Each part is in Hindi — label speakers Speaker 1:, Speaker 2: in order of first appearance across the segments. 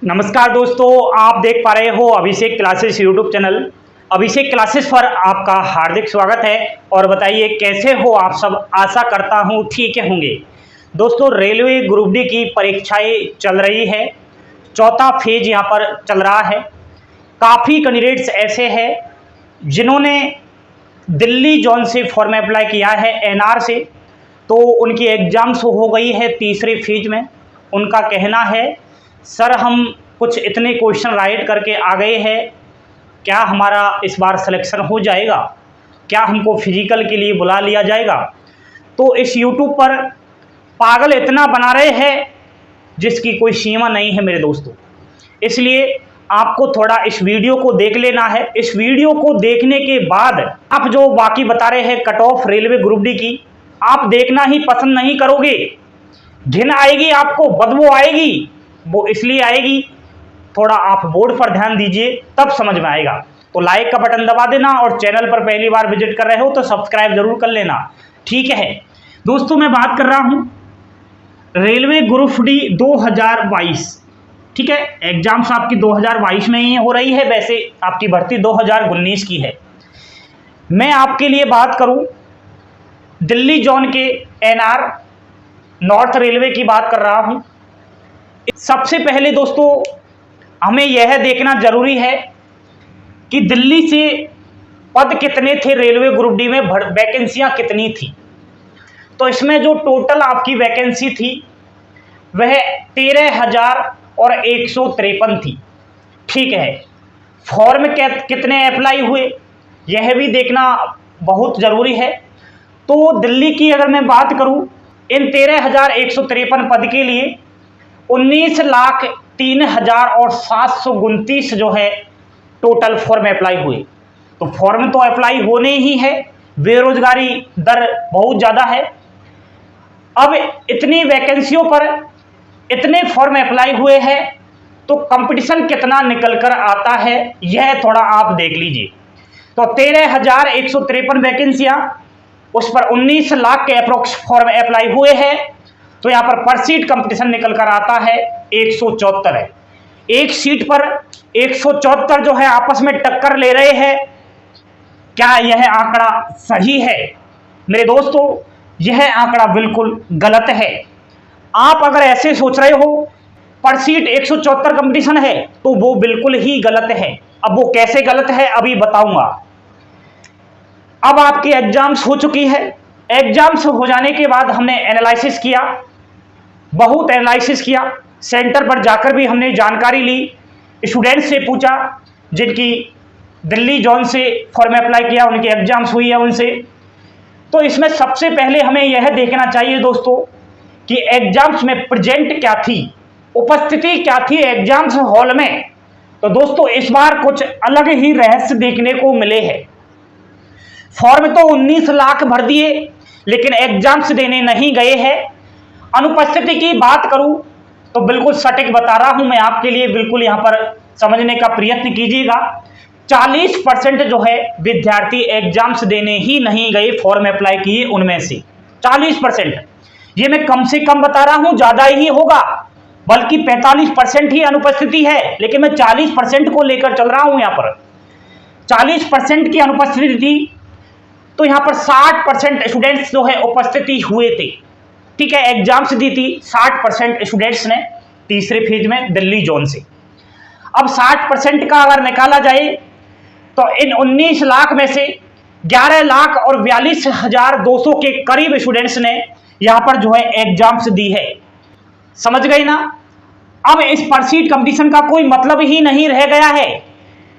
Speaker 1: नमस्कार दोस्तों, आप देख पा रहे हो अभिषेक क्लासेस यूट्यूब चैनल। अभिषेक क्लासेस पर आपका हार्दिक स्वागत है। और बताइए कैसे हो आप सब। आशा करता हूँ ठीक होंगे। दोस्तों, रेलवे ग्रुप डी की परीक्षाएं चल रही है। चौथा फेज यहाँ पर चल रहा है। काफ़ी कैंडिडेट्स ऐसे हैं जिन्होंने दिल्ली जोन से फॉर्म अप्लाई किया है एनआर से, तो उनकी एग्ज़ाम्स हो गई है तीसरे फेज में। उनका कहना है सर हम कुछ इतने क्वेश्चन राइट करके आ गए हैं, क्या हमारा इस बार सिलेक्शन हो जाएगा, क्या हमको फिजिकल के लिए बुला लिया जाएगा। तो इस यूट्यूब पर पागल इतना बना रहे हैं जिसकी कोई सीमा नहीं है मेरे दोस्तों। इसलिए आपको थोड़ा इस वीडियो को देख लेना है। इस वीडियो को देखने के बाद आप जो बाकी बता रहे हैं cut off railway group D की, आप देखना ही पसंद नहीं करोगे। घिन आएगी, आपको बदबू आएगी। वो इसलिए आएगी, थोड़ा आप बोर्ड पर ध्यान दीजिए तब समझ में आएगा। तो लाइक का बटन दबा देना और चैनल पर पहली बार विजिट कर रहे हो तो सब्सक्राइब जरूर कर लेना, ठीक है दोस्तों। मैं बात कर रहा हूं रेलवे ग्रुप डी 2022, ठीक है। एग्जाम्स आपकी 2022 में ही हो रही है, वैसे आपकी भर्ती 2019 की है। मैं आपके लिए बात करूं दिल्ली जोन के एनआर नॉर्थ रेलवे की बात कर रहा हूं। सबसे पहले दोस्तों हमें यह देखना जरूरी है कि दिल्ली से पद कितने थे, रेलवे ग्रुप डी में वैकेंसियां कितनी थी। तो इसमें जो टोटल आपकी वैकेंसी थी वह 13,153 थी, ठीक है। फॉर्म कितने अप्लाई हुए यह भी देखना बहुत ज़रूरी है। तो दिल्ली की अगर मैं बात करूं, इन 13,153 पद के लिए 19,03,729 जो है टोटल फॉर्म अप्लाई हुए। तो फॉर्म तो अप्लाई होने ही है, बेरोजगारी दर बहुत ज़्यादा है। अब इतनी वैकेंसियों पर इतने फॉर्म अप्लाई हुए हैं तो कंपटीशन कितना निकल कर आता है यह थोड़ा आप देख लीजिए। तो 13,153 वैकेंसियां, उस पर 19 लाख के अप्रोक्स फॉर्म अप्लाई हुए हैं। तो यहाँ पर सीट कंपटीशन निकल कर आता है 174 है। एक सीट पर 174 जो है आपस में टक्कर ले रहे हैं। क्या यह आंकड़ा सही है? मेरे दोस्तों, यह आंकड़ा बिल्कुल गलत है। आप अगर ऐसे सोच रहे हो पर सीट 174 कंपटीशन है तो वो बिल्कुल ही गलत है। अब वो कैसे गलत है अभी बताऊंगा। अब आपकी एग्जाम्स हो चुकी है। एग्जाम्स हो जाने के बाद हमने एनालिसिस किया, बहुत एनालिसिस किया। सेंटर पर जाकर भी हमने जानकारी ली, स्टूडेंट से पूछा जिनकी दिल्ली जोन से फॉर्म अप्लाई किया, उनकी एग्जाम्स हुई है उनसे। तो इसमें सबसे पहले हमें यह देखना चाहिए दोस्तों कि एग्जाम्स में प्रेजेंट क्या थी, उपस्थिति क्या थी एग्जाम्स हॉल में। तो दोस्तों इस बार कुछ अलग ही रहस्य देखने को मिले हैं। फॉर्म तो 19 लाख भर दिए लेकिन एग्जाम्स देने नहीं गए हैं। अनुपस्थिति की बात करूं तो बिल्कुल सटीक बता रहा हूं मैं आपके लिए, बिल्कुल यहां पर समझने का प्रयत्न कीजिएगा। 40% जो है विद्यार्थी एग्जाम्स देने ही नहीं गए, फॉर्म अप्लाई किए उनमें से 40%। ये मैं कम से कम बता रहा हूं, ज्यादा ही होगा, बल्कि 45% ही अनुपस्थिति है, लेकिन मैं 40% को लेकर चल रहा हूं। यहां पर 40% की अनुपस्थिति थी तो यहां पर 60% स्टूडेंट्स जो है उपस्थिति हुए थे, ठीक है। एग्जाम्स दी थी 60% स्टूडेंट्स ने तीसरे फेज में दिल्ली जोन से। अब 60% का अगर निकाला जाए तो इन 19 लाख में से 11,42,200 के करीब स्टूडेंट्स ने यहां पर जो है एग्जाम्स दी है। समझ गई ना। अब इस परसीट कंपटीशन का कोई मतलब ही नहीं रह गया है।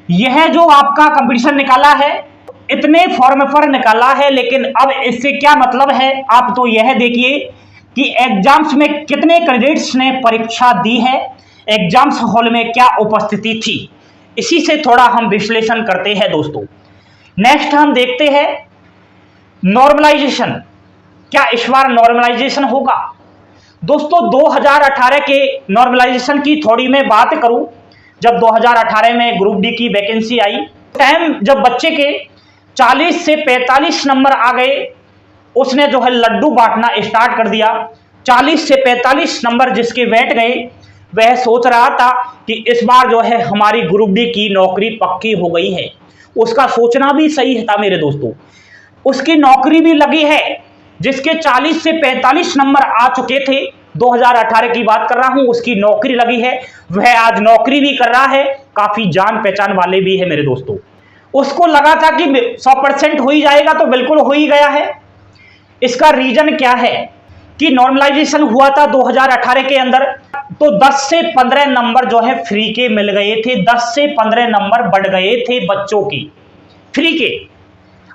Speaker 1: यह जो आपका कंपटीशन निकाला है इतने फॉर्म पर निकाला है, लेकिन अब इससे क्या मतलब है आप तो यह देखिए कि एग्जाम्स में कितने कैंडिडेट्स ने परीक्षा दी है, एग्जाम्स हॉल में क्या उपस्थिति थी। इसी से थोड़ा हम विश्लेषण करते हैं दोस्तों। नेक्स्ट हम देखते हैं नॉर्मलाइजेशन। क्या इस बार नॉर्मलाइजेशन होगा? दोस्तों 2018 के नॉर्मलाइजेशन की थोड़ी मैं बात करूं, जब 2018 में ग्रुप डी की वैकेंसी आई, टाइम जब बच्चे के 40 से 45 नंबर आ गए, उसने जो है लड्डू बांटना स्टार्ट कर दिया। 40 से 45 नंबर जिसके बैठ गए वह सोच रहा था कि इस बार जो है हमारी ग्रुप डी की नौकरी पक्की हो गई है। उसका सोचना भी सही था मेरे दोस्तों, उसकी नौकरी भी लगी है। जिसके 40 से 45 नंबर आ चुके थे, 2018 की बात कर रहा हूं, उसकी नौकरी लगी है। वह आज नौकरी भी कर रहा है, काफी जान पहचान वाले भी है मेरे दोस्तों। उसको लगा था कि 100% हो ही जाएगा, तो बिल्कुल हो ही गया है। इसका रीजन क्या है कि नॉर्मलाइजेशन हुआ था 2018 के अंदर, तो 10 से 15 नंबर जो है फ्री के मिल गए थे। 10 से 15 नंबर बढ़ गए थे बच्चों की फ्री के।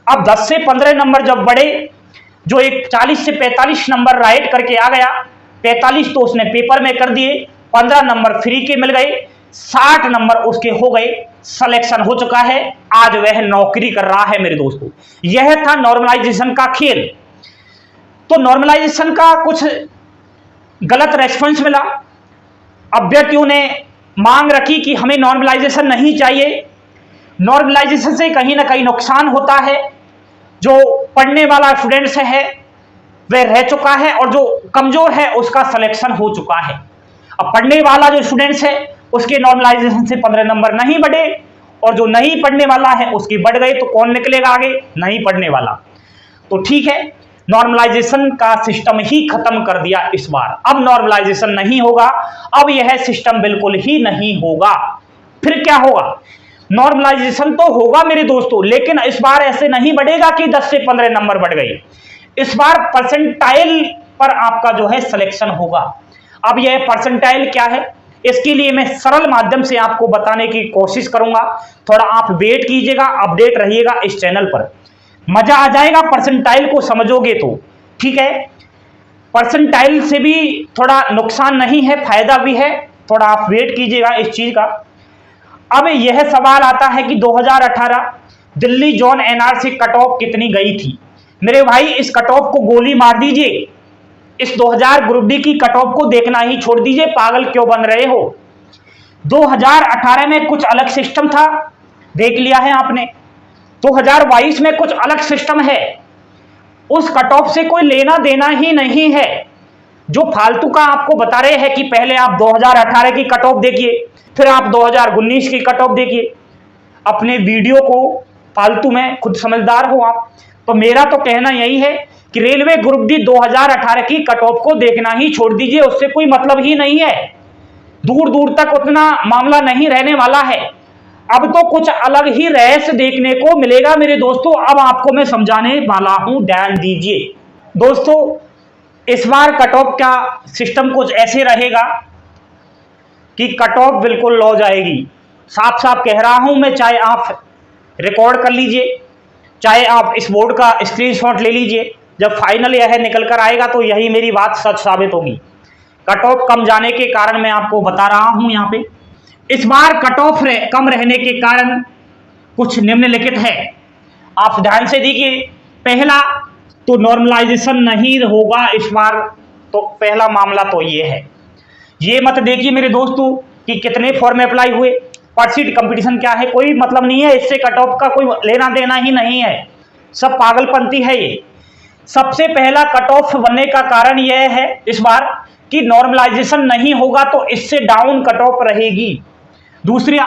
Speaker 1: अब 10 से 15 नंबर जब बढ़े, जो एक 40 से 45 नंबर राइट करके आ गया, 45 तो उसने पेपर में कर दिए, 15 नंबर फ्री के मिल गए, 60 नंबर उसके हो गए, सिलेक्शन हो चुका है। आज वह नौकरी कर रहा है मेरे दोस्तों। यह था नॉर्मलाइजेशन का खेल। तो नॉर्मलाइजेशन का कुछ गलत रेस्पॉन्स मिला, अभ्यर्थियों ने मांग रखी कि हमें नॉर्मलाइजेशन नहीं चाहिए, नॉर्मलाइजेशन से कहीं ना कहीं नुकसान होता है। जो पढ़ने वाला स्टूडेंट्स है वह रह चुका है, और जो कमजोर है उसका सिलेक्शन हो चुका है। अब पढ़ने वाला जो स्टूडेंट्स है उसके नॉर्मलाइजेशन से 15 नंबर नहीं बढ़े, और जो नहीं पढ़ने वाला है उसके बढ़ गए, तो कौन निकलेगा आगे? नहीं पढ़ने वाला। तो ठीक है, नॉर्मलाइजेशन का सिस्टम ही खत्म कर दिया इस बार। अब नॉर्मलाइजेशन नहीं होगा, अब यह सिस्टम बिल्कुल ही नहीं होगा। फिर क्या होगा? नॉर्मलाइजेशन तो होगा मेरे दोस्तों, लेकिन इस बार ऐसे नहीं बढ़ेगा कि 10 से 15 नंबर बढ़ गए। इस बार परसेंटाइल पर आपका जो है सिलेक्शन होगा। अब यह परसेंटाइल क्या है, इसके लिए मैं सरल माध्यम से आपको बताने की कोशिश करूंगा। थोड़ा आप वेट कीजिएगा, अपडेट रहिएगा इस चैनल पर, मजा आ जाएगा। परसेंटाइल को समझोगे तो ठीक है। परसेंटाइल से भी थोड़ा नुकसान नहीं है, फायदा भी है, थोड़ा आप वेट कीजिएगा इस चीज का। अब यह सवाल आता है कि 2018 Delhi zone NRC cut off कितनी गई थी? मेरे भाई, इस कट ऑफ को गोली मार दीजिए। इस 2000 ग्रुप डी की कट ऑफ को देखना ही छोड़ दीजिए, पागल क्यों बन रहे हो? 2018 में कुछ अलग सिस्टम था, देख लिया है आपने। 2022 में कुछ अलग सिस्टम है, उस कट ऑफ से कोई लेना देना ही नहीं है। जो फालतू का आपको बता रहे हैं कि पहले आप 2018 की कट ऑफ देखिए, फिर आप 2019 की कट ऑफ देखिए, अपने वीडियो को फालतू में खुद समझदार हो आप। तो मेरा तो कहना यही है कि रेलवे ग्रुप डी 2018 की कट ऑफ को देखना ही छोड़ दीजिए, उससे कोई मतलब ही नहीं है। दूर दूर तक उतना मामला नहीं रहने वाला है। अब तो कुछ अलग ही रहस्य देखने को मिलेगा मेरे दोस्तों। अब आपको मैं समझाने वाला हूं, ध्यान दीजिए दोस्तों। इस बार कट ऑफ का सिस्टम कुछ ऐसे रहेगा कि कट ऑफ बिल्कुल लो जाएगी, साफ साफ कह रहा हूं मैं। चाहे आप रिकॉर्ड कर लीजिए, चाहे आप इस बोर्ड का स्क्रीनशॉट ले लीजिए, जब फाइनल यह निकल कर आएगा तो यही मेरी बात सच साबित होगी। कट ऑफ कम जाने के कारण मैं आपको बता रहा हूं यहाँ पे। इस बार कट ऑफ कम रहने के कारण कुछ निम्नलिखित है, आप ध्यान से देखिए। पहला तो नॉर्मलाइजेशन नहीं होगा इस बार, तो पहला मामला तो ये है। ये मत देखिए मेरे दोस्तों कि कितने फॉर्म अप्लाई हुए, पर सीट कंपटीशन क्या है, कोई मतलब नहीं है इससे। कट ऑफ का कोई लेना देना ही नहीं है, सब पागलपंती है ये। सबसे पहला कट ऑफ बनने का कारण यह है इस बार कि नॉर्मलाइजेशन नहीं होगा, तो इससे डाउन कट ऑफ रहेगी। दूसरा,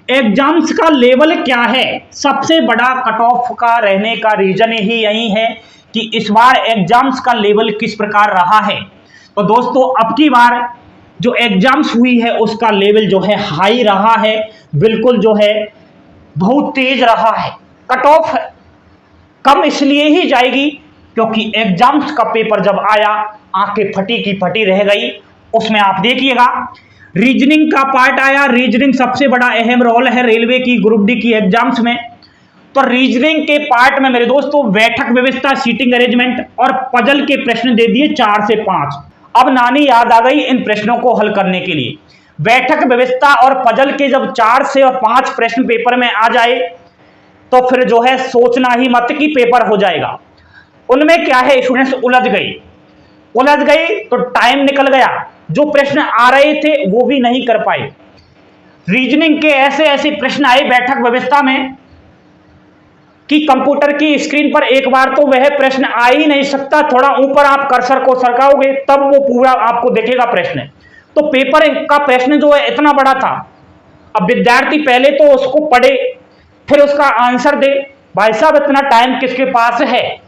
Speaker 1: एग्जाम्स का लेवल क्या है? सबसे बड़ा कट ऑफ का रहने का रीजन ही यही है कि इस बार एग्जाम्स का लेवल किस प्रकार रहा है। तो दोस्तों, अब की बार जो एग्जाम्स हुई है उसका लेवल जो है हाई रहा है, बिल्कुल जो है बहुत तेज रहा है। कट ऑफ कम इसलिए ही जाएगी क्योंकि एग्जाम्स का पेपर जब आया, आंखें फटी की फटी रह गई। उसमें आप देखिएगा रीजनिंग का पार्ट आया। रीजनिंग सबसे बड़ा अहम रोल है रेलवे की ग्रुप डी की एग्जाम्स में। तो रीजनिंग के पार्ट में मेरे दोस्तों बैठक व्यवस्था, सीटिंग अरेंजमेंट और पजल के प्रश्न दे दिए 4 से 5। अब नानी याद आ गई इन प्रश्नों को हल करने के लिए। बैठक व्यवस्था और पजल के जब 4 से 5 प्रश्न पेपर में आ जाए तो फिर जो है सोचना ही मत कि पेपर हो जाएगा। उनमें क्या है, स्टूडेंट्स उलझ गई तो टाइम निकल गया, जो प्रश्न आ रहे थे वो भी नहीं कर पाए। रीजनिंग के ऐसे ऐसे प्रश्न आए बैठक व्यवस्था में कि कंप्यूटर की स्क्रीन पर एक बार तो वह प्रश्न आ ही नहीं सकता। थोड़ा ऊपर आप कर्सर को सरकाओगे तब वो पूरा आपको दिखेगा प्रश्न। तो पेपर का प्रश्न जो है इतना बड़ा था। अब विद्यार्थी पहले तो उसको पढ़े, फिर उसका आंसर दे। भाई साहब, इतना टाइम किसके पास है?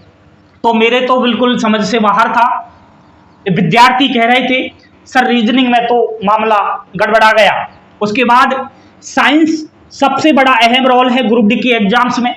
Speaker 1: तो मेरे तो बिल्कुल समझ से बाहर था। विद्यार्थी कह रहे थे सर रीजनिंग में तो मामला गड़बड़ा गया। उसके बाद साइंस सबसे बड़ा अहम रोल है ग्रुप डी की एग्जाम्स में।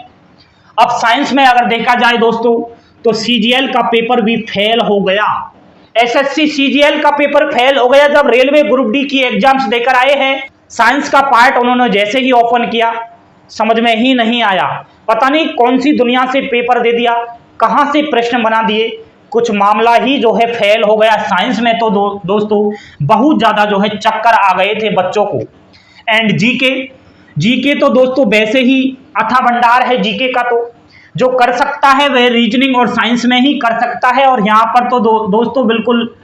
Speaker 1: अब साइंस में अगर देखा जाए दोस्तों, तो सीजीएल का पेपर भी फेल हो गया। एसएससी सीजीएल का पेपर फेल हो गया जब रेलवे ग्रुप डी की एग्जाम्स देकर आए हैं। साइंस का पार्ट उन्होंने जैसे ही ओपन किया, समझ में ही नहीं आया। पता नहीं कौन सी दुनिया से पेपर दे दिया, कहां से प्रश्न बना दिए, कुछ मामला ही जो है फेल हो गया। साइंस में तो दोस्तों बहुत ज्यादा जो है चक्कर आ गए थे बच्चों को। एंड जीके तो दोस्तों वैसे ही अथा भंडार है जीके का, तो जो कर सकता है वह रीजनिंग और साइंस में ही कर सकता है। और यहाँ पर तो दोस्तों बिल्कुल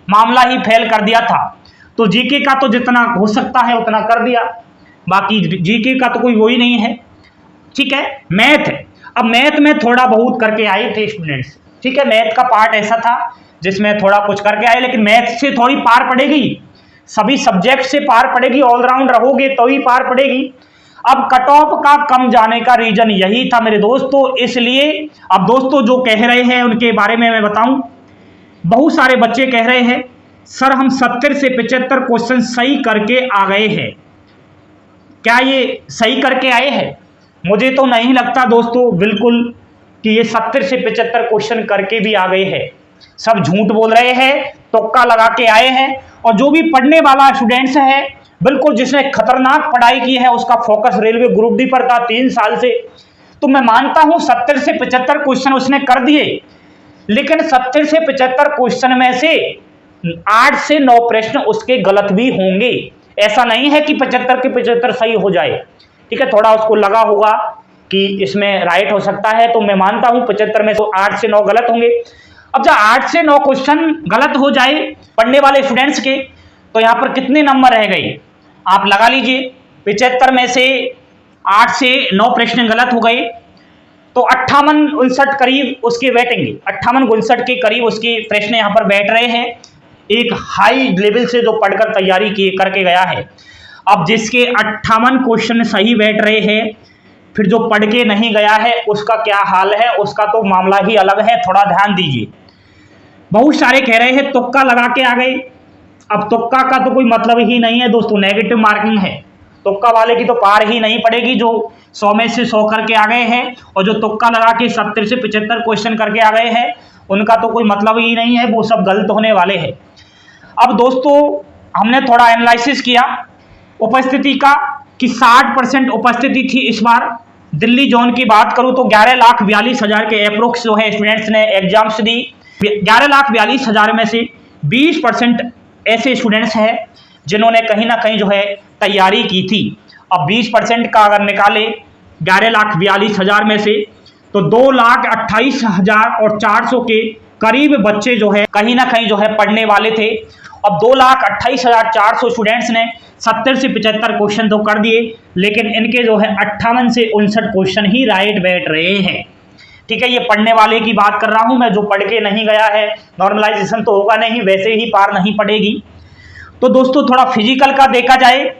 Speaker 1: मामला ही फेल कर दिया था। तो जीके का तो जितना हो सकता है उतना कर दिया, बाकी जीके का तो कोई वो ही नहीं है। ठीक है, मैथ, अब मैथ में थोड़ा बहुत करके आए थे स्टूडेंट्स। ठीक है, मैथ का पार्ट ऐसा था जिसमें थोड़ा कुछ करके आए, लेकिन मैथ से थोड़ी पार पड़ेगी, सभी सब्जेक्ट से पार पड़ेगी, ऑलराउंड रहोगे तो ही पार पड़ेगी। अब कट ऑफ का कम जाने का रीजन यही था मेरे दोस्तों, इसलिए अब दोस्तों जो कह रहे हैं उनके बारे में मैं बताऊं। बहुत सारे बच्चे कह रहे हैं सर हम 70 से 75 क्वेश्चन सही करके आ गए हैं। क्या ये सही करके आए हैं? मुझे तो नहीं लगता दोस्तों बिल्कुल कि ये 70 से 75 क्वेश्चन करके भी आ गए हैं। सब झूठ बोल रहे हैं, तुक्का लगा के आए हैं। और जो भी पढ़ने वाला स्टूडेंट्स है, बिल्कुल जिसने खतरनाक पढ़ाई की है, उसका फोकस रेलवे ग्रुप डी पर था 3 साल से, तो मैं मानता हूं 70 से 75 क्वेश्चन उसने कर दिए। लेकिन 70 से 75 क्वेश्चन में से 8 से 9 प्रश्न उसके गलत भी होंगे। ऐसा नहीं है कि 75 के 75 सही हो जाए। ठीक है, थोड़ा उसको लगा होगा कि इसमें राइट हो सकता है, तो मैं मानता हूं 75 में तो 8 से 9 गलत होंगे। अब जब 8 से 9 क्वेश्चन गलत हो जाए पढ़ने वाले स्टूडेंट्स के, तो यहां पर कितने नंबर रह गए आप लगा लीजिए। 75 में से 8 से 9 प्रश्न गलत हो गए, तो 58-59 करीब उसके बैठेंगे। 58-59 के करीब उसके प्रश्न यहां पर बैठ रहे हैं, एक हाई लेवल से जो पढ़कर तैयारी करके गया है। अब जिसके 58 क्वेश्चन सही बैठ रहे हैं, फिर जो पढ़ के नहीं गया है उसका क्या हाल है, उसका तो मामला ही अलग है, थोड़ा ध्यान दीजिए। बहुत सारे कह रहे हैं तुक्का लगा के आ गए। अब तुक्का का तो कोई मतलब ही नहीं है दोस्तों, नेगेटिव मार्किंग है। तुक्का वाले की तो पार ही नहीं पड़ेगी, जो 100 में से 100 करके आ गए हैं, और जो तुक्का लगा के 70 से 75 क्वेश्चन करके आ गए हैं, उनका तो कोई मतलब ही नहीं है, वो सब गलत होने वाले हैं। अब दोस्तों हमने थोड़ा एनालिसिस किया उपस्थिति का कि 60% उपस्थिति थी इस बार। दिल्ली जोन की बात करूं तो 11,42,000 के अप्रोक्स जो है स्टूडेंट्स ने एग्जाम्स दी। 11,42,000 में से 20% ऐसे स्टूडेंट्स हैं जिन्होंने कहीं ना कहीं जो है तैयारी की थी। अब 20% का अगर निकाले 11,42,000 में से, तो 2,28,400 के करीब बच्चे जो है कहीं ना कहीं जो है पढ़ने वाले थे। अब 2,28,400 स्टूडेंट्स ने 70 से 75 क्वेश्चन तो कर दिए, लेकिन इनके जो है 58 से 59 क्वेश्चन ही राइट बैठ रहे हैं। ठीक है, ये पढ़ने वाले की बात कर रहा हूं मैं, जो पढ़ के नहीं गया है, नॉर्मलाइजेशन तो होगा नहीं, वैसे ही पार नहीं पड़ेगी। तो दोस्तों थोड़ा फिजिकल का देखा जाए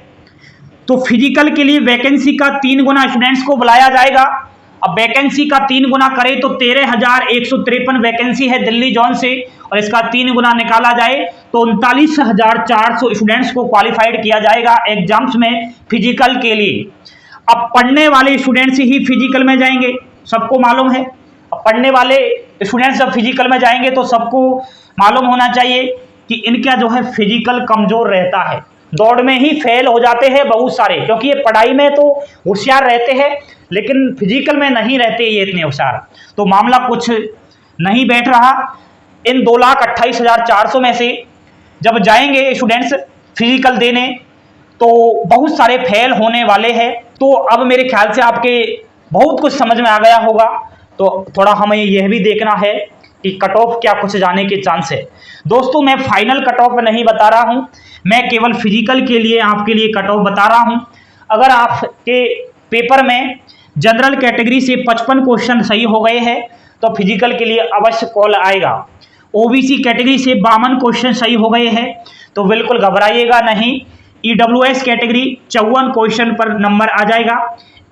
Speaker 1: तो फिजिकल के लिए वैकेंसी का 3 गुना स्टूडेंट्स को बुलाया जाएगा। अब वैकेंसी का 3 गुना करें तो 13,153 वैकेंसी है दिल्ली जोन से, और इसका 3 गुना निकाला जाए तो 39,400 स्टूडेंट्स को क्वालिफाइड किया जाएगा एग्जाम्स में फिजिकल के लिए। अब पढ़ने वाले स्टूडेंट्स ही फिजिकल में जाएंगे, सबको मालूम है। अब पढ़ने वाले स्टूडेंट्स जब फिजिकल में जाएंगे तो सबको मालूम होना चाहिए कि इनका जो है फिजिकल कमजोर रहता है, दौड़ में ही फेल हो जाते हैं बहुत सारे, क्योंकि ये पढ़ाई में तो होशियार रहते हैं लेकिन फिजिकल में नहीं रहते ये इतने होशियार। तो मामला कुछ नहीं बैठ रहा। इन 2,28,400 में से जब जाएंगे स्टूडेंट्स फिजिकल देने तो बहुत सारे फेल होने वाले हैं। तो अब मेरे ख्याल से आपके बहुत कुछ समझ में आ गया होगा। तो थोड़ा हमें यह भी देखना है कि कट ऑफ क्या कुछ जाने के चांस है। दोस्तों मैं फाइनल कट ऑफ नहीं बता रहा हूं, मैं केवल फिजिकल के लिए आपके लिए कट ऑफ बता रहा हूं। अगर आपके पेपर में जनरल कैटेगरी से 55 क्वेश्चन सही हो गए हैं तो फिजिकल के लिए अवश्य कॉल आएगा। ओबीसी कैटेगरी से 52 क्वेश्चन सही हो गए हैं तो बिल्कुल घबराइएगा नहीं। EWS कैटेगरी 54 क्वेश्चन पर नंबर आ जाएगा,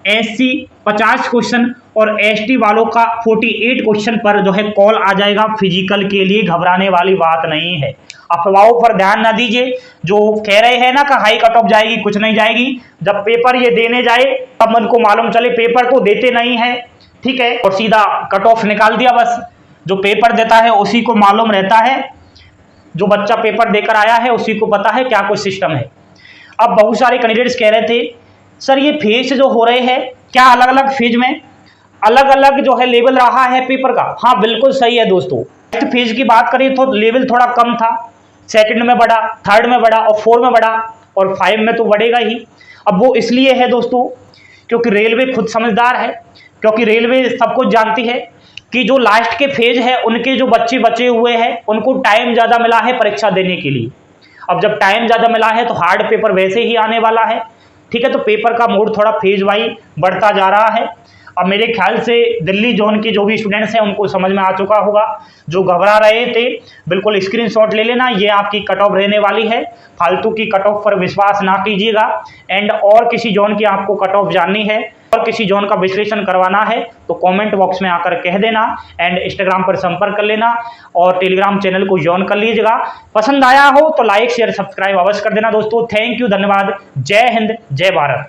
Speaker 1: SC 50 क्वेश्चन और ST वालों का 48 क्वेश्चन पर जो है कॉल आ जाएगा फिजिकल के लिए। घबराने वाली बात नहीं है, अफवाहों पर ध्यान ना दीजिए। जो कह रहे हैं ना कि हाई कट ऑफ जाएगी, कुछ नहीं जाएगी। जब पेपर ये देने जाए तब मन को मालूम चले, पेपर तो देते नहीं है, ठीक है, और सीधा कट ऑफ निकाल दिया। बस जो पेपर देता है उसी को मालूम रहता है, जो बच्चा पेपर देकर आया है उसी को पता है क्या कुछ सिस्टम है। अब बहुत सारे कैंडिडेट्स कह रहे थे सर ये फेज जो हो रहे हैं क्या अलग अलग फेज में अलग अलग जो है लेवल रहा है पेपर का? हाँ बिल्कुल सही है दोस्तों। फर्स्ट फेज की बात करें तो लेवल थोड़ा कम था, सेकंड में बढ़ा, थर्ड में बढ़ा और फोर्थ में बढ़ा और 5 में तो बढ़ेगा ही। अब वो इसलिए है दोस्तों क्योंकि रेलवे खुद समझदार है, क्योंकि रेलवे सब कुछ जानती है कि जो लास्ट के फेज है उनके जो बच्चे बचे हुए हैं उनको टाइम ज़्यादा मिला है परीक्षा देने के लिए। अब जब टाइम ज़्यादा मिला है तो हार्ड पेपर वैसे ही आने वाला है, ठीक है, तो पेपर का मोड थोड़ा फेज वाइज बढ़ता जा रहा है। अब मेरे ख्याल से दिल्ली जोन के जो भी स्टूडेंट्स हैं उनको समझ में आ चुका होगा। जो घबरा रहे थे बिल्कुल स्क्रीनशॉट ले लेना, ये आपकी कट ऑफ रहने वाली है, फालतू की कट ऑफ पर विश्वास ना कीजिएगा। एंड और किसी जोन की आपको कट ऑफ जाननी है और किसी जोन का विश्लेषण करवाना है तो कमेंट बॉक्स में आकर कह देना। एंड इंस्टाग्राम पर संपर्क कर लेना और टेलीग्राम चैनल को ज्वाइन कर लीजिएगा। पसंद आया हो तो लाइक शेयर सब्सक्राइब अवश्य कर देना दोस्तों। थैंक यू, धन्यवाद, जय हिंद, जय भारत।